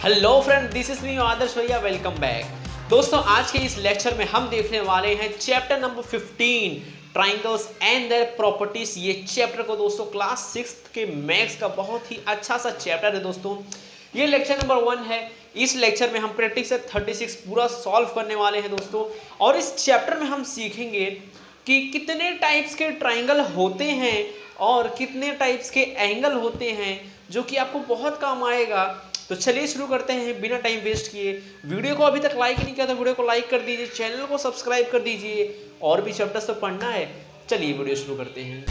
Hello friend, this is me Adarsh भैया, welcome back. दोस्तों, आज के इस लेक्चर में हम देखने वाले हैं chapter number 15 triangles and their properties. ये चैप्टर को दोस्तों क्लास 6 के मैथ्स का बहुत ही अच्छा सा चैप्टर है दोस्तों। ये लेक्चर नंबर 1 है। इस लेक्चर में हम प्रैक्टिस 36 पूरा सॉल्व करने वाले हैं दोस्तों। और इस चैप्टर में हम सीखेंगे कि कितने टाइप्स के ट्राइंगल होते हैं और कितने टाइप्स के एंगल होते हैं, जो कि आपको बहुत काम आएगा। तो चलिए शुरू करते हैं बिना टाइम वेस्ट किए। वीडियो को अभी तक लाइक नहीं किया तो वीडियो को लाइक कर दीजिए, चैनल को सब्सक्राइब कर दीजिए। और भी चैप्टर्स तो पढ़ना है। चलिए वीडियो शुरू करते हैं।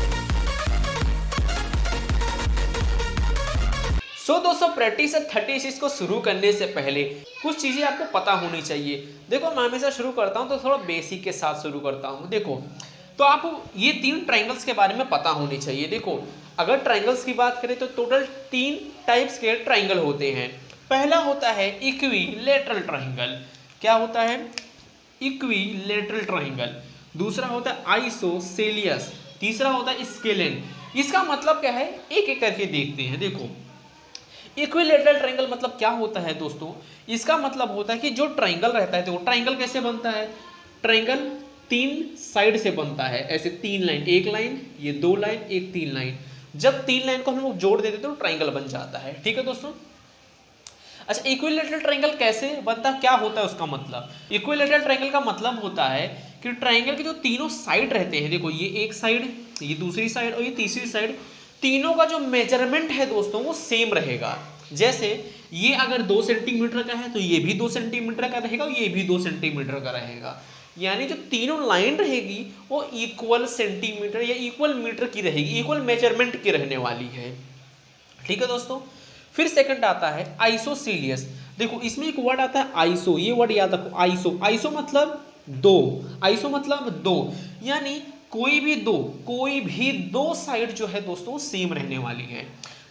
दोस्तों, प्रैक्टिस 36 को शुरू करने से पहले कुछ चीजें आपको पता होनी चाहिए। देखो, मैं हमेशा शुरू करता हूं तो थोड़ा बेसिक के साथ शुरू करता हूं। देखो, तो आपको ये 3 ट्राइंगल्स के बारे में पता होनी चाहिए। देखो, अगर ट्राइंगल्स की बात करें तो टोटल 3 टाइप्स के ट्राइंगल होते हैं। पहला होता है इक्विलैटरल ट्राइंगल। क्या होता है? Equilateral triangle. दूसरा होता है आइसोसेलियस। तीसरा होता है स्केलेन। इसका मतलब क्या है, एक एक करके देखते हैं। देखो, इक्विलैटरल ट्राइंगल मतलब क्या होता है दोस्तों? इसका मतलब होता है कि जो ट्राइंगल रहता है, देखो ट्राइंगल कैसे बनता है? ट्राइंगल 3 साइड से बनता है, ऐसे 3 लाइन, एक लाइन, ये 2 लाइन, एक 3 लाइन। जब 3 लाइन को हम लोग जोड़ देते तो ट्राइंगल बन जाता है। ठीक है दोस्तों। अच्छा, इक्विलैटरल ट्राइंगल कैसे बनता है, क्या होता है उसका मतलब? इक्विलैटरल ट्राइंगल का मतलब होता है कि ट्राइंगल के जो तीनों साइड रहते हैं, देखो ये एक साइड, ये दूसरी साइड और ये तीसरी साइड, तीनों का जो मेजरमेंट है दोस्तों वो सेम रहेगा। जैसे ये अगर 2 सेंटीमीटर का है तो ये भी 2 सेंटीमीटर का रहेगा और ये भी 2 सेंटीमीटर का रहेगा। यानी जो तीनों लाइन रहेगी वो इक्वल सेंटीमीटर या इक्वल मीटर की रहेगी, इक्वल मेजरमेंट की रहने वाली है। ठीक है दोस्तों। फिर सेकंड आता है आइसोसेलियस। देखो, इसमें एक वर्ड आता है आइसो, ये वर्ड याद रखो, आइसो। आइसो मतलब 2, आइसो मतलब 2, यानी कोई भी दो साइड जो है दोस्तों सेम रहने वाली है।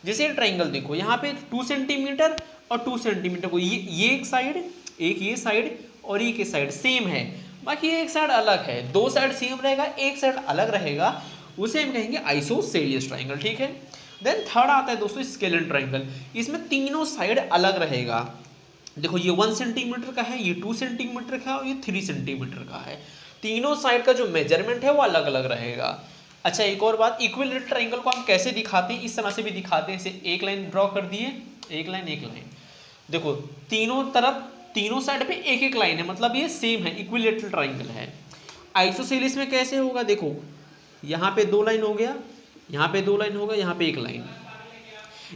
जैसे ट्राइंगल देखो, यहाँ पे 2 सेंटीमीटर और 2 सेंटीमीटर को ये एक साइड, एक ये साइड और एक साइड सेम है, बाकी एक साइड अलग है। 2 साइड सेम रहेगा, एक साइड अलग रहेगा, उसे हम कहेंगे आइसोसेलियस ट्राइंगल। ठीक है। देन थर्ड आता है दोस्तों स्केलेन ट्राइंगल। इसमें तीनों साइड अलग रहेगा। देखो, ये 1 सेंटीमीटर का है, ये 2 सेंटीमीटर का है और ये 3 सेंटीमीटर का है। तीनों साइड का जो मेजरमेंट है वो अलग अलग रहेगा। अच्छा, एक और बात, इक्विलैटरल ट्राइंगल को हम कैसे दिखाते हैं? इस तरह से भी दिखाते हैं। जैसे एक लाइन ड्रॉ कर दिए, एक लाइन एक लाइन। देखो, तीनों तरफ, तीनों साइड पे एक एक लाइन है, मतलब ये सेम है, इक्विलैटरल ट्राइंगल है। आइसोसेलियस में कैसे होगा? देखो, यहाँ पे 2 लाइन हो गया, यहाँ पे 2 लाइन होगा, यहाँ पे एक लाइन,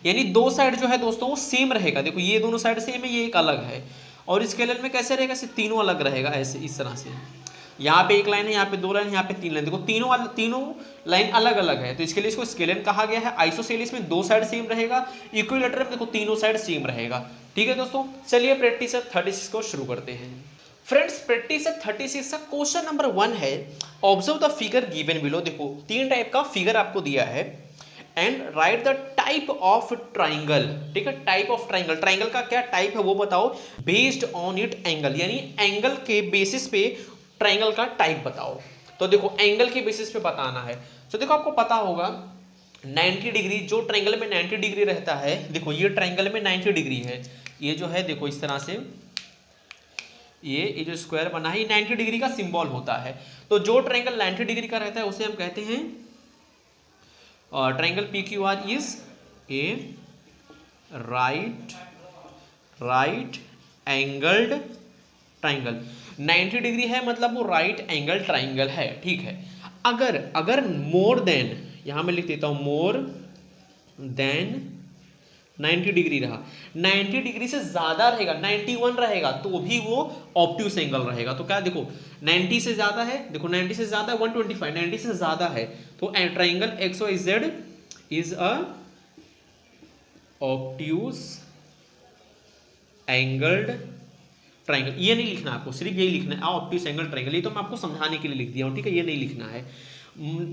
यानी 2 साइड जो है दोस्तों वो सेम रहेगा। देखो, ये दोनों साइड सेम है, ये एक अलग है। और स्केलर में कैसे रहेगा? तीनों अलग रहेगा, ऐसे इस तरह से। यहाँ पे एक लाइन है, यहाँ पे 2 लाइन, यहाँ पे 3 लाइन। देखो, तीनों लाइन अलग अलग है, तो इसके लिए इसको स्केलेन कहा गया है। आइसोसेलियस में 2 साइड सेम रहेगा, इक्विलैटरल में देखो तीनों साइड सेम रहेगा। ठीक है दोस्तों। चलिए प्रैक्टिस 36 को शुरू करते हैं। फ्रेंड्स, प्रैक्टिस 36 का क्वेश्चन नंबर 1 है, observe the figure given below. देखो, 3 टाइप का फिगर आपको दिया है and right the type of triangle. ठीक है, टाइप ऑफ ट्राइंगल, ट्राइंगल का क्या टाइप है वो बताओ। बेस्ड ऑन इट एंगल, यानी एंगल के बेसिस पे ट्राइंगल का टाइप बताओ। तो देखो, एंगल के बेसिस पे बताना है। तो देखो, आपको पता होगा 90 डिग्री, जो ट्राइंगल में 90 डिग्री रहता है, देखो ये ट्राइंगल में 90 डिग्री है, ये जो है देखो इस तरह से, ये जो स्क्वायर बना है ये 90 डिग्री का सिंबल होता है। तो जो ट्राइंगल 90 डिग्री का रहता है उसे हम कहते हैं triangle PQR is a right angled triangle. 90 degree है मतलब वो राइट एंगल ट्राइंगल है। ठीक है। अगर मोर देन, यहां मैं लिख देता हूं मोर देन 90 डिग्री रहा, 90 डिग्री से ज्यादा रहेगा, 91 रहेगा, तो भी वो ऑब्ट्यूस एंगल रहेगा। तो क्या, देखो 90 से ज्यादा है, देखो 90 से ज्यादा 125, 90 से ज्यादा है, तो triangle XYZ is a obtuse angled triangle. ये नहीं लिखना आपको, सिर्फ यही लिखना है ऑब्ट्यूस एंगल ट्राइंगल। ये तो मैं आपको समझाने के लिए लिख दिया हूं। ठीक है, ये नहीं लिखना है।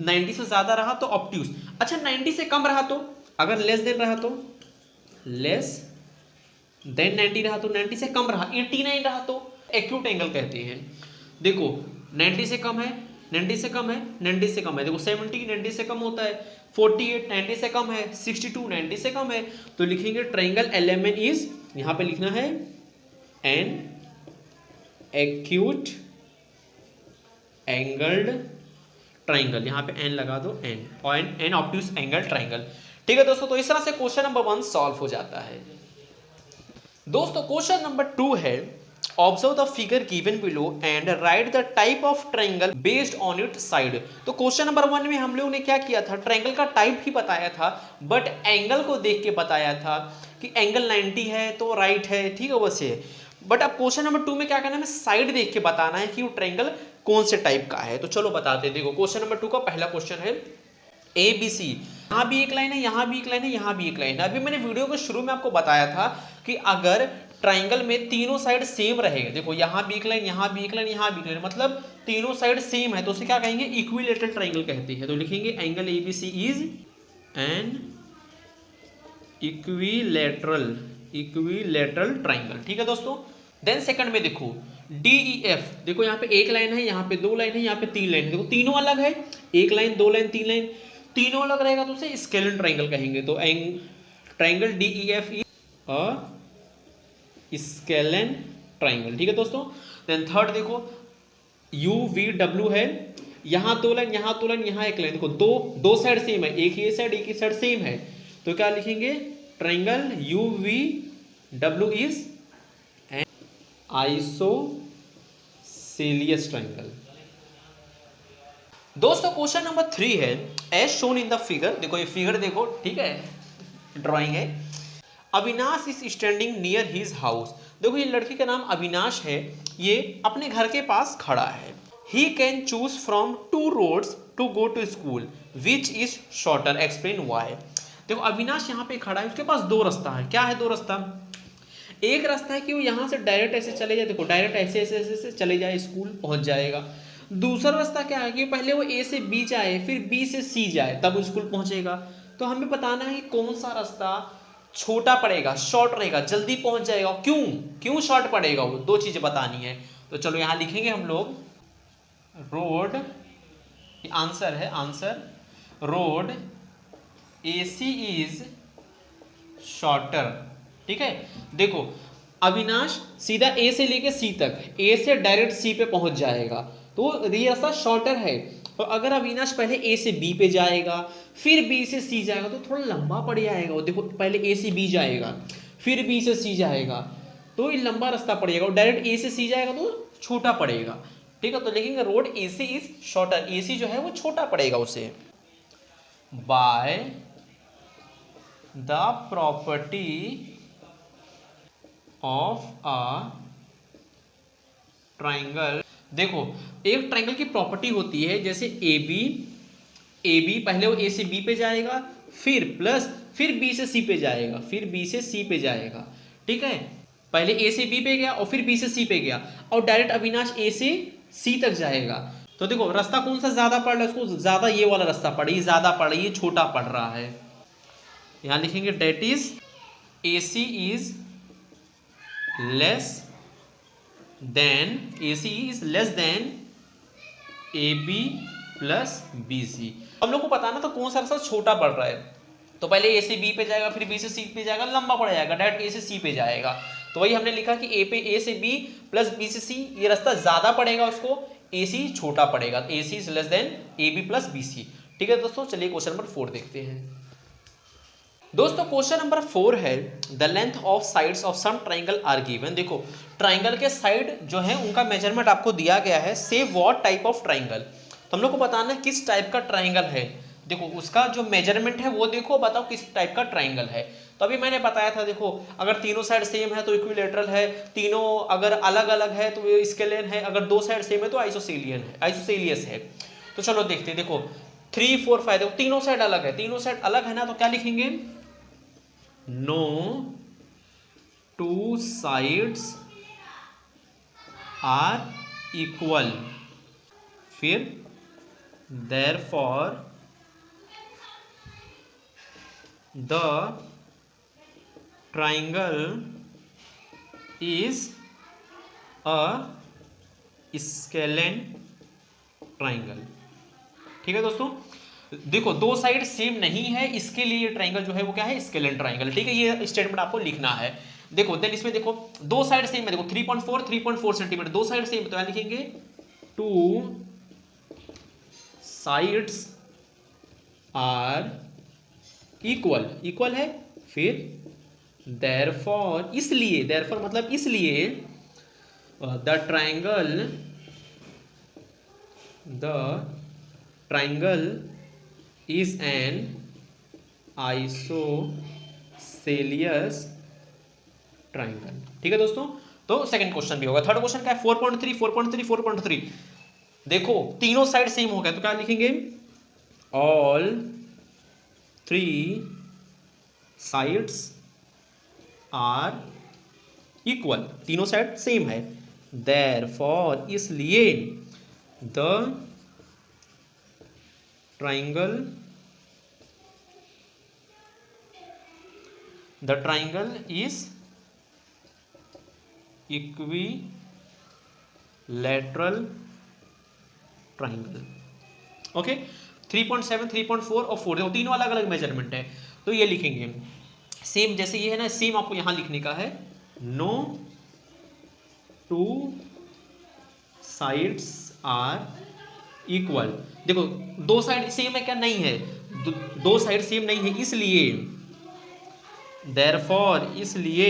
90 से ज्यादा रहा तो ऑब्ट्यूस। अच्छा, 90 से कम रहा तो, अगर लेस देन रहा तो, लेस देन 90 रहा तो, 90 से कम रहा, 89 रहा तो एक्यूट एंगल कहते हैं। देखो, 90 से कम है, 90 से कम है, 90 से कम है, देखो 70 90 से कम होता है, 48 90 से कम है, 62 90 से कम है, तो लिखेंगे ट्राइंगल LMN इज यहाँ पे लिखना है एन एक्यूट एंगल्ड ट्राइंगल, यहाँ पे एन लगा दो, एन और एन ऑब्ट्यूस एंगल ट्राइंगल। ठीक है दोस्तों, तो इस तरह से क्वेश्चन नंबर 1 सॉल्व हो जाता है। दोस्तों क्वेश्चन नंबर 2 है, observe the figure given below and right the type of triangle based on it side. तो क्वेश्चन नंबर 1 में हम लोगों ने क्या किया था, ट्राइंगल का टाइप ही बताया था, बट एंगल को देख के बताया था कि एंगल 90 है तो राइट है, ठीक है वैसे। बट अब क्वेश्चन नंबर 2 में क्या करना है, हमें साइड देख के बताना है कि वो ट्राइंगल कौन से टाइप का है। तो चलो बताते हैं। देखो क्वेश्चन नंबर 2 का पहला क्वेश्चन है ए बी सी, यहाँ भी एक लाइन है, यहाँ भी एक लाइन है, यहाँ भी एक लाइन है। अभी मैंने वीडियो के शुरू में आपको बताया था कि अगर ट्राइंगल में तीनों साइड सेम रहेगा, देखो यहाँ भी एक लाइन, यहाँ भी एक लाइन, यहाँ भी एक लाइन, मतलब तीनों साइड सेम है, तो उसे क्या कहेंगे, इक्विलेटरल ट्राइंगल कहते हैं। तो लिखेंगे angle A B C is an equilateral triangle. ठीक है दोस्तों। देन सेकंड में देखो डी ई एफ, देखो यहाँ पे एक लाइन है, यहाँ पे 2 लाइन है, यहाँ पे 3 लाइन है, देखो तीनों अलग है, एक लाइन 2 लाइन 3 लाइन तीनों अलग रहेगा तो उसे स्केलन ट्राइंगल कहेंगे। तो triangle D E F is a scalene triangle. ठीक है दोस्तों। देन थर्ड देखो यू वी डब्ल्यू है, यहाँ 2 लाइन, यहाँ 2 लाइन, यहाँ एक लाइन, देखो दो साइड सेम है, एक ही साइड एक ही साइड सेम है, तो क्या लिखेंगे, triangle U V W is an isosceles triangle. दोस्तों क्वेश्चन नंबर 3 है, as shown in the figure, देखो ये फिगर देखो, ठीक है, ड्राइंग है। Avinash is standing near his house, देखो ये लड़की का नाम अविनाश है, ये अपने घर के पास खड़ा है। He can choose from 2 roads to go to school which is shorter, explain why. देखो अविनाश यहाँ पे खड़ा है, उसके पास 2 रास्ता है। क्या है 2 रास्ता, एक रास्ता है कि वो यहाँ से डायरेक्ट ऐसे चले जाए, देखो डायरेक्ट ऐसे ऐसे ऐसे चले जाए, स्कूल पहुंच जाएगा। दूसरा रास्ता क्या है कि पहले वो ए से बी जाए, फिर बी से सी जाए, तब स्कूल पहुंचेगा। तो हमें बताना है कि कौन सा रास्ता छोटा पड़ेगा, शॉर्ट रहेगा, जल्दी पहुंच जाएगा, क्यों शॉर्ट पड़ेगा, वो 2 चीजें बतानी है। तो चलो यहाँ लिखेंगे हम लोग रोड, आंसर है, answer road A C is shorter. ठीक है, देखो अविनाश सीधा ए से लेके सी तक, ए से डायरेक्ट सी पे पहुंच जाएगा, तो ये रास्ता शॉर्टर है। और अगर अविनाश पहले ए से बी पे जाएगा, फिर बी से सी जाएगा, तो थोड़ा लंबा पड़ जाएगा। देखो पहले ए से बी जाएगा, फिर बी से सी जाएगा, तो ये लंबा रास्ता पड़ेगा। और डायरेक्ट ए से सी जाएगा तो छोटा पड़ेगा। ठीक है, तो लिखेंगे road A C is shorter, A C जो है वो छोटा पड़ेगा उसे। By the property of a triangle, देखो एक ट्राइंगल की प्रॉपर्टी होती है, जैसे ए बी पहले वो ए से बी पे जाएगा, फिर बी से सी पे जाएगा, फिर बी से सी पे जाएगा। ठीक है, पहले ए से बी पे गया और फिर बी से सी पे गया, और डायरेक्ट अविनाश ए से सी तक जाएगा। तो देखो रास्ता कौन सा ज्यादा पड़ रहा है, उसको ज्यादा ये वाला रास्ता पड़ रही है, ज्यादा पड़ रही है, छोटा पड़ रहा है। यहां लिखेंगे that is A C is less than, A C is less than A B plus B C. हम लोग को बताना तो कौन सा रास्ता छोटा पड़ रहा है, तो पहले ए से बी पे जाएगा, फिर बी से सी पे जाएगा, लंबा पड़ जाएगा, डायरेक्ट ए से सी पे जाएगा। तो वही हमने लिखा कि ए से बी प्लस बी से सी, ये रास्ता ज्यादा पड़ेगा उसको, ए सी छोटा पड़ेगा, तो A C is less than A B plus B C. ठीक है दोस्तों, चलिए क्वेश्चन नंबर 4 देखते हैं। दोस्तों क्वेश्चन नंबर 4 है, the length of sides of some triangle are given. देखो ट्राइंगल के साइड जो है उनका मेजरमेंट आपको दिया गया है, से व्हाट टाइप ऑफ ट्राइंगल, तो हम लोग को बताना है किस टाइप का ट्राइंगल है। देखो उसका जो मेजरमेंट है वो देखो, बताओ किस टाइप का ट्राइंगल है। तो अभी मैंने बताया था, देखो अगर तीनों साइड सेम है तो इक्विलेटरल है, तीनों अगर अलग अलग है तो ये स्केलेन है, अगर 2 साइड सेम है तो आइसोसेलियस है। तो चलो देखते हैं, देखो 3 4 5, देखो तीनों साइड अलग है, तीनों साइड अलग है ना, तो क्या लिखेंगे, नो 2 sides आर इक्वल, फिर therefore the triangle is a scalene triangle. ठीक है दोस्तों, देखो 2 साइड सेम नहीं है, इसके लिए ये ट्राइंगल जो है वो क्या है, स्केलेन ट्राइंगल। ठीक है, ये स्टेटमेंट आपको लिखना है। देखो देन इसमें देखो दो साइड सेम है, देखो 3.4 सेंटीमीटर, दो साइड सेम, तो यहाँ लिखेंगे 2 साइड्स आर इक्वल, इक्वल है, फिर देयरफॉर, इसलिए, देयरफॉर मतलब इसलिए, the triangle is an isosceles triangle. ठीक है दोस्तों, तो सेकंड क्वेश्चन भी होगा। थर्ड क्वेश्चन क्या है, 4.3 देखो तीनों साइड सेम हो गया, तो क्या लिखेंगे, ऑल 3 साइड्स आर इक्वल, तीनों साइड सेम है, देयरफॉर इसलिए, the triangle is equilateral triangle. Okay, 3.7, 3.4 और 4, तीनों अलग अलग मेजरमेंट है, तो ये लिखेंगे सेम, जैसे ये है ना, सेम आपको यहां लिखने का है, नो 2 साइड्स आर इक्वल। देखो दो साइड सेम है क्या, नहीं है, दो साइड सेम नहीं है, इसलिए, देयरफॉर इसलिए,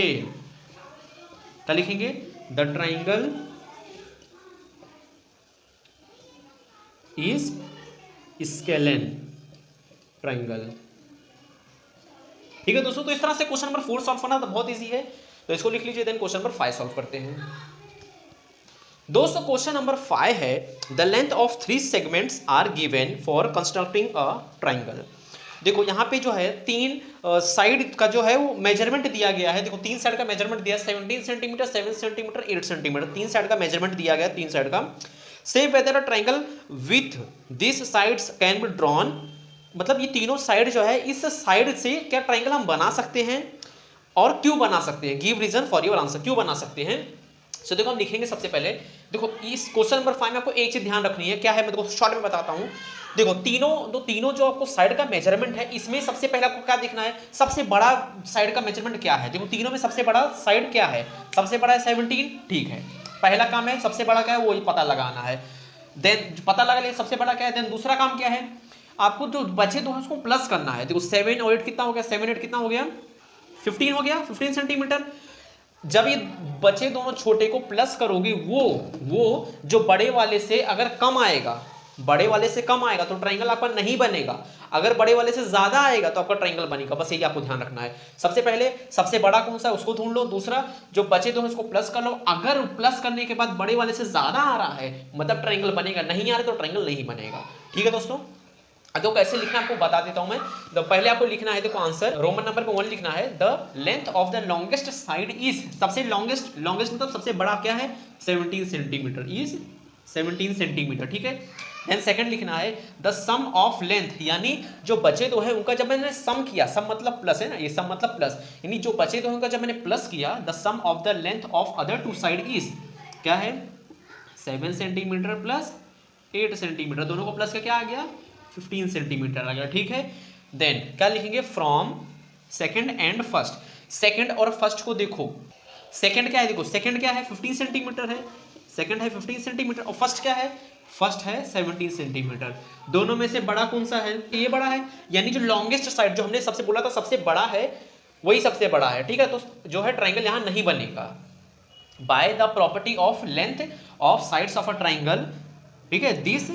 क्या लिखेंगे, the triangle is scalene triangle. ठीक है दोस्तों, तो इस तरह से क्वेश्चन नंबर 4 सॉल्व करना तो बहुत इजी है, तो इसको लिख लीजिए। देन क्वेश्चन नंबर 5 सॉल्व करते हैं दोस्तों। क्वेश्चन नंबर 5 है, the length of 3 segments are given for constructing a triangle. देखो यहाँ पे जो है 3 साइड का जो है वो मेजरमेंट दिया गया है। देखो 3 साइड का मेजरमेंट दिया है, 17 सेंटीमीटर, 7 सेंटीमीटर, 8 सेंटीमीटर, 3 साइड का मेजरमेंट दिया गया, 3 साइड का। से weather a triangle with this sides can be drawn, मतलब ये तीनों साइड जो है, इस साइड से क्या ट्राइंगल हम बना सकते हैं और क्यों बना सकते हैं, give reason for your answer, क्यों बना सकते हैं। सो देखो हम लिखेंगे सबसे पहले, देखो इस क्वेश्चन नंबर 5 में आपको एक चीज ध्यान रखनी है, क्या है मैं देखो शॉर्ट में बताता हूं। देखो तीनों जो आपको साइड का मेजरमेंट है, इसमें सबसे पहले आपको क्या देखना है, सबसे बड़ा साइड का मेजरमेंट क्या है। देखो तीनों में सबसे बड़ा साइड क्या है, सबसे बड़ा है 17, ठीक है, पहला काम है सबसे बड़ा क्या है वो पता लगाना है। देन पता लगा लिया सबसे बड़ा क्या है, देन दूसरा काम क्या है, आपको जो बचे दो उसको प्लस करना है। देखो 7 और 8 कितना हो गया, 7 8 कितना हो गया, 15 हो गया, 15 सेंटीमीटर। जब ये बचे दोनों छोटे को प्लस करोगे, वो जो बड़े वाले से अगर कम आएगा, बड़े वाले से कम आएगा तो ट्राइंगल आपका नहीं बनेगा, अगर बड़े वाले से ज्यादा आएगा तो आपका ट्राइंगल बनेगा। बस यही आपको ध्यान रखना है। सबसे पहले सबसे बड़ा कौन सा है उसको ढूंढ लो, दूसरा जो बचे दोनों उसको प्लस कर लो, अगर प्लस करने के बाद बड़े वाले से ज्यादा आ रहा है मतलब ट्राइंगल बनेगा, नहीं आ रहा तो ट्राइंगल नहीं बनेगा। ठीक है दोस्तों, तो कैसे लिखना आपको बता देता हूं मैं। तो पहले आपको लिखना है, देखो आंसर रोमन नंबर को 1 लिखना है, the length of the longest side is, सबसे लॉन्गेस्ट मतलब सबसे बड़ा क्या है, 17 सेंटीमीटर, इज 17 सेंटीमीटर। ठीक है, देन सेकंड लिखना है द सम ऑफ लेंथ, यानी जो बचे दो है उनका जब मैंने सम किया, सम मतलब प्लस है ना, ये सम मतलब प्लस, यानी जो बचे दो है उनका जब मैंने प्लस किया, the sum of the length of other 2 side is क्या है, 7 सेंटीमीटर प्लस 8 सेंटीमीटर, दोनों को प्लस का क्या आ गया, 15 सेंटीमीटर आ गया। ठीक है, देन क्या लिखेंगे, from second and first. Second और फर्स्ट को देखो, सेकंड क्या है, देखो सेकंड क्या है 15 सेंटीमीटर है, सेकंड है 15 सेंटीमीटर, और फर्स्ट क्या है, फर्स्ट है 17 सेंटीमीटर। दोनों में से बड़ा कौन सा है, ये बड़ा है, यानी जो लॉन्गेस्ट साइड, जो हमने सबसे बोला था सबसे बड़ा है, वही सबसे बड़ा है। ठीक है, तो जो है ट्राइंगल यहां नहीं बनेगा। Bye the property of length of sides of a triangle, ठीक है, this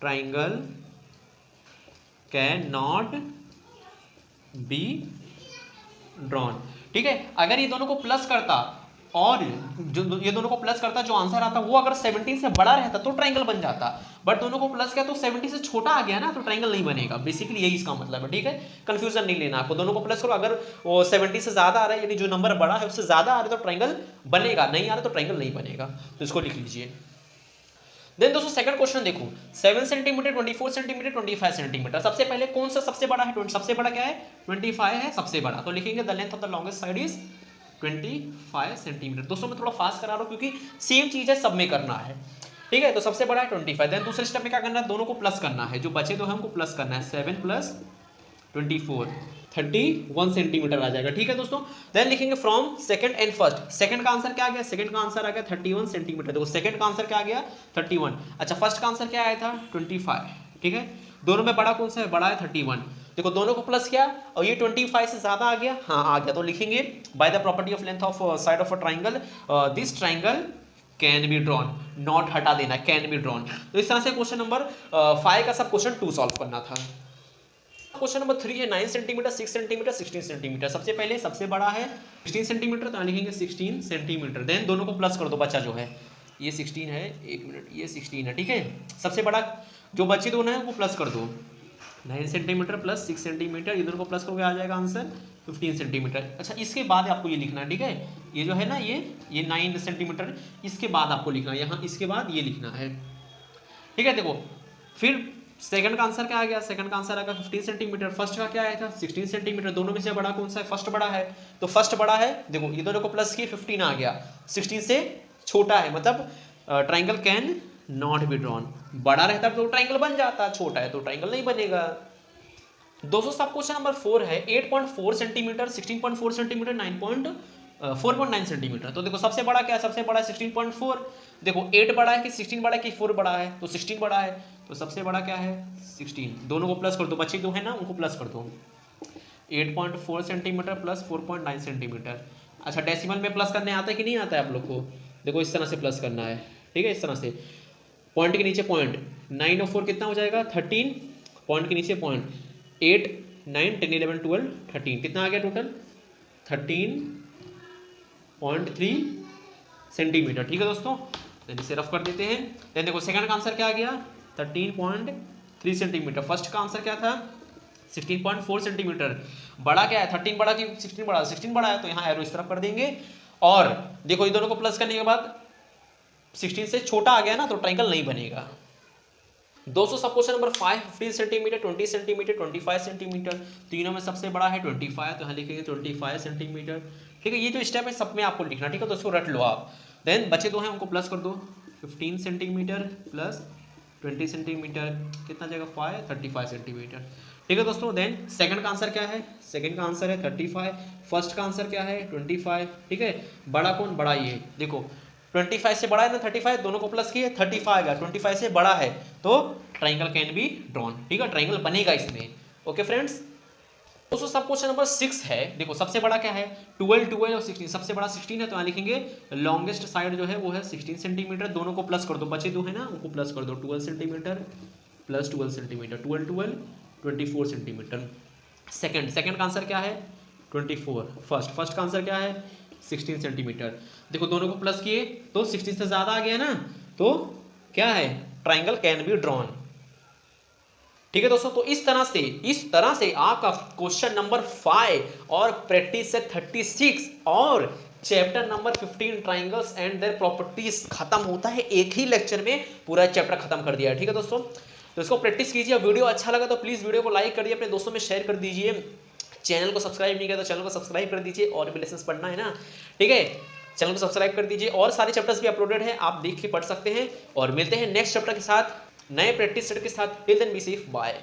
triangle can not be drawn. ठीक है, अगर ये दोनों को प्लस करता और जो ये दोनों को प्लस करता, जो आंसर आता वो अगर 17 से बड़ा रहता तो ट्राइंगल बन जाता, बट दोनों को प्लस किया तो 70 से छोटा आ गया ना, तो ट्राइंगल नहीं बनेगा। बेसिकली यही इसका मतलब है। ठीक है, कंफ्यूजन नहीं लेना आपको, दोनों को प्लस करो, अगर वो 70 से ज्यादा आ रहा है, यानी जो नंबर बड़ा है उससे ज्यादा आ रहा है तो ट्राइंगल बनेगा, नहीं आ रहा तो ट्राइंगल नहीं बनेगा। तो इसको लिख लीजिए। देन दोस्तों सेकंड क्वेश्चन देखो, 7 सेंटीमीटर, 24 सेंटीमीटर, 25 सेंटीमीटर। सबसे पहले कौन सा सबसे बड़ा है, सबसे बड़ा क्या है, 25 है सबसे बड़ा, तो लिखेंगे the length of the longest side is 25 centimetre. दोस्तों मैं थोड़ा फास्ट करा रहा हूं क्योंकि सेम चीज है, सब में करना है। ठीक है, तो सबसे बड़ा है 25। देन दूसरे स्टेप में क्या करना है, दोनों को प्लस करना है, जो बचे दो है हमको प्लस करना है, 7 + 24। 31 सेंटीमीटर आ जाएगा। ठीक है दोस्तों, देन लिखेंगे from second and first. Second का आंसर क्या आ गया? सेकंड का आंसर आ गया 31 सेंटीमीटर। देखो सेकंड का आंसर क्या आ गया? 31। अच्छा, फर्स्ट का आंसर क्या आया था? 25। ठीक है, दोनों में बड़ा कौन सा है? बड़ा है 31। देखो दोनों को प्लस किया और ये 25 से ज्यादा आ गया, हाँ आ गया, तो लिखेंगे bye the property of length of side of a triangle this triangle can be drawn, not हटा देना, कैन बी ड्रॉन। तो इस तरह से क्वेश्चन नंबर 5 का सब क्वेश्चन 2 सॉल्व करना था। क्वेश्चन नंबर 3 है 9 सेंटीमीटर, 6 सेंटीमीटर, 16 सेंटीमीटर। सबसे पहले सबसे बड़ा है 16 सेंटीमीटर, तो लिखेंगे 16 सेंटीमीटर। देन दोनों को प्लस कर दो, बच्चा जो है ये 16 है, 1 मिनट, ये 16 है। ठीक है, सबसे बड़ा जो बच्चे दोनों है वो प्लस कर दो, 9 सेंटीमीटर प्लस 6 सेंटीमीटर, इधर को प्लस करके आ जाएगा आंसर 15 सेंटीमीटर। अच्छा, इसके बाद आपको ये लिखना है। ठीक है, ये जो है ना ये 9 सेंटीमीटर, इसके बाद आपको लिखना है यहाँ, इसके बाद ये लिखना है। ठीक है, देखो फिर सेकंड का आंसर क्या आ गया? सेकंड का आंसर आ गया 15 सेंटीमीटर। फर्स्ट का क्या आया था? 16 सेंटीमीटर। दोनों में से बड़ा कौन सा है? फर्स्ट बड़ा है, तो फर्स्ट बड़ा है। देखो ये दोनों को प्लस किए 15 आ गया, 16 से छोटा है, मतलब triangle can not be drawn. बड़ा रहता तो ट्राइंगल बन जाता, छोटा है तो ट्राइंगल नहीं बनेगा। दोस्तों सब क्वेश्चन नंबर 4 है 8.4 सेंटीमीटर, 16.4 सेंटीमीटर, 4.9 सेंटीमीटर। तो देखो सबसे बड़ा क्या है? सबसे बड़ा 16.4। देखो 8 बड़ा है कि 16 बड़ा है कि 4 बड़ा है? तो 16 बड़ा है, तो सबसे बड़ा क्या है? 16। दोनों को प्लस कर दो, बच्चे जो है ना उनको प्लस कर दो, 8.4 सेंटीमीटर प्लस 4.9 सेंटीमीटर। अच्छा, डेसिमल में प्लस करने आता है कि नहीं आता है आप लोग को? देखो इस तरह से प्लस करना है। ठीक है, इस तरह से पॉइंट के नीचे पॉइंट, 9 और 4 कितना हो जाएगा? 13, पॉइंट के नीचे पॉइंट, 8, 9, 10, 11, 12, 13, कितना आ गया टोटल? 13.3 सेंटीमीटर। ठीक है दोस्तों, देन इसे रफ कर देते हैं। देन देखो सेकंड का आंसर क्या आ गया? 13.3 सेंटीमीटर। फर्स्ट का आंसर क्या था? 16.4 सेंटीमीटर। बड़ा क्या है? 13 बड़ा कि 16 बड़ा? 16 बड़ा है, तो यहाँ एरो इस तरफ कर देंगे। और देखो ये दोनों को प्लस करने के बाद 16 से छोटा आ गया ना, तो ट्राइंगल नहीं बनेगा। दोस्तों सब question number 5 15 centimetre, 20 centimetre, 25 centimetre. तीनों में सबसे बड़ा है 25, तो यहाँ लिखेंगे 25 सेंटीमीटर। ठीक है, ये जो स्टेप है सब में आपको लिखना। ठीक है, तो इसको रट लो आप। देन बचे दो हैं उनको प्लस कर दो, 15 सेंटीमीटर प्लस 20 सेंटीमीटर, कितना जाएगा? 35 सेंटीमीटर। ठीक है दोस्तों, देन सेकंड का आंसर क्या है? सेकंड का आंसर है 35। फर्स्ट का आंसर क्या है? 25। ठीक है, बड़ा कौन? बड़ा ये देखो 25 से बड़ा है ना 35, दोनों को प्लस किए 35 आ गया, 25 से बड़ा है तो ट्राइंगल कैन बी ड्रॉन। ठीक है, ट्राइंगल बनेगा इसमें। ओके फ्रेंड्स, दोस्तों सब क्वेश्चन नंबर 6 है। देखो सबसे बड़ा क्या है? 12, 12 और 16। सबसे बड़ा 16 है, तो यहाँ लिखेंगे लॉन्गेस्ट साइड जो है वो है 16 सेंटीमीटर। दोनों को प्लस कर दो, बचे दो है ना उनको प्लस कर दो, 12 centimetre plus 12 centimetre, 12, 12, 24 centimetre. Second का आंसर क्या है? 24। फर्स्ट का आंसर क्या है? 16 सेंटीमीटर। देखो दोनों को प्लस किए तो 16 से ज्यादा आ गया ना, तो क्या है? Triangle can be drawn. ठीक है दोस्तों, तो इस तरह से आपका क्वेश्चन नंबर 5 और प्रैक्टिस से 36 और chapter number 15 triangles and their properties खत्म होता है। एक ही लेक्चर में पूरा चैप्टर खत्म कर दिया है। ठीक है दोस्तों, तो इसको प्रैक्टिस कीजिए। वीडियो अच्छा लगा तो प्लीज वीडियो को लाइक कर दिए, अपने दोस्तों में शेयर कर दीजिए। चैनल को सब्सक्राइब नहीं किया तो चैनल को सब्सक्राइब कर दीजिए, और भी लेसन्स पढ़ना है ना। ठीक है, चैनल को सब्सक्राइब कर दीजिए, और सारे चैप्टर्स भी अपलोडेड हैं, आप देख के पढ़ सकते हैं। और मिलते हैं नेक्स्ट चैप्टर के साथ, नए प्रैक्टिस सेट के साथ। Till then be safe, bye.